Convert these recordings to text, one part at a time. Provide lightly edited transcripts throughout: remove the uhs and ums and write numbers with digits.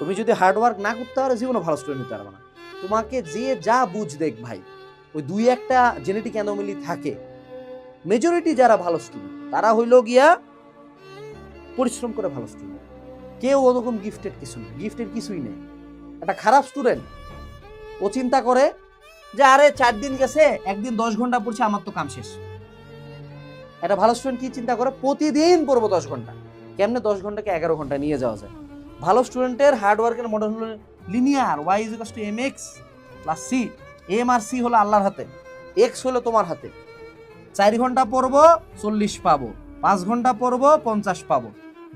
তুমি যদি hard work না করতে পারো জীবনে ভালো স্টুডেন্ট হতে পারবে না। তোমাকে যে যা বুঝ দেখ ভাই, ওই দুই একটা জেনেটিক অ্যানোমালি থাকে। মেজরিটি যারা ভালো স্টুডেন্ট তারা হইল গিয়া পরিশ্রম করে ভালো স্টুডেন্ট। কেউ ওরকম গিফটেড কিছু নেই, গিফটেড কিছুই নেই। একটা খারাপ স্টুডেন্ট ও চিন্তা করে যে আরে 4 দিন গেছে, একদিন 10 ঘন্টা পড়ছে, আমার তো কাম শেষ। একটা ভালো স্টুডেন্ট কি চিন্তা করে, প্রতিদিন পড়বো 10 ঘন্টা। কেমনে 10 ঘন্টাকে 11 ঘন্টা নিয়ে যাওয়া যায়? ভালো স্টুডেন্টের হার্ড ওয়ার্কের মডেল হলো linear, y = mx + c। m আর c হলো আল্লাহর হাতে, x হলো তোমার হাতে। 4 ঘন্টা পড়বো 40 পাবো, 5 ঘন্টা পড়বো 50 পাবো,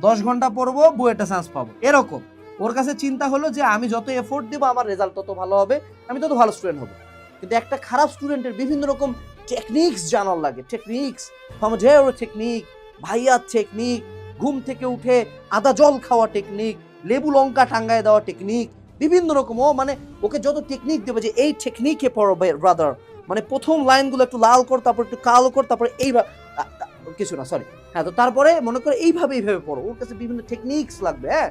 10 ঘন্টা পড়বো বুয়েটে চান্স পাবো। এরকম ওর কাছে চিন্তা হলো যে আমি যত এফোর্ট দিব আমার রেজাল্ট তত ভালো হবে, আমি তত ভালো স্টুডেন্ট হব। কিন্তু একটা খারাপ স্টুডেন্টের বিভিন্ন রকম টেকনিক্স জানার লাগে, টেকনিক্স, ফার্মাজেরো টেকনিক, ভাইয়ার টেকনিক, ঘুম থেকে উঠে আদা জল খাওয়া টেকনিক, লেবু লঙ্কা টাঙ্গায় দেওয়া টেকনিক, বিভিন্ন রকম। ও মানে ওকে যত টেকনিক দেবে যে এই টেকনিকে পড়ো ব্রাদার, মানে প্রথম লাইনগুলো একটু লাল কর, তারপর একটু কালো কর, তারপরে এইভাবে কিছু না সরি হ্যাঁ, তো তারপরে মনে করে এইভাবে পড়ো। ওর কাছে বিভিন্ন টেকনিক্স লাগবে। হ্যাঁ,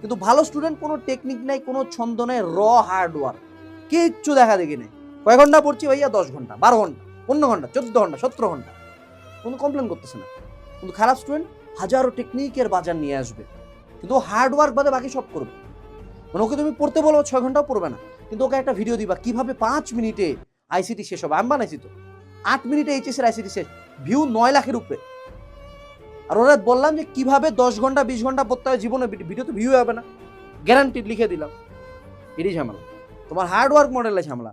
কিন্তু ভালো স্টুডেন্ট কোনো টেকনিক নাই, কোনো ছন্দ নাই, র হার্ড ওয়ার্ক, কিচ্ছু দেখা দেখি নেই। কয় ঘন্টা পড়ছি ভাইয়া? 10 ঘন্টা, 12 ঘন্টা, 15 ঘন্টা, 14 ঘন্টা, 17 ঘন্টা, কোনো কমপ্লেন করতেছে না। কিন্তু খারাপ স্টুডেন্ট হাজারো টেকনিকের বাজার নিয়ে আসবে, কিন্তু হার্ড ওয়ার্ক বাদে বাকি সব করবে। মানে ওকে তুমি পড়তে বলো 6 ঘন্টাও পড়বে না, কিন্তু ওকে একটা ভিডিও দিবা কিভাবে 5 মিনিটে আইসিটি শেষ হবে। আমি বানাইছি তো 8 মিনিটে এইচএস এর আইসিটি শেষ, ভিউ 9 লাখের উপরে। আর ওরা বললাম যে কিভাবে 10 ঘন্টা 20 ঘন্টা পড়তে হয় জীবনে, ভিডিও তো ভিউ হবে না, গ্যারান্টিড লিখে দিলাম। এটাই ঝামেলা, তোমার হার্ড ওয়ার্ক মডেলে ঝামেলা।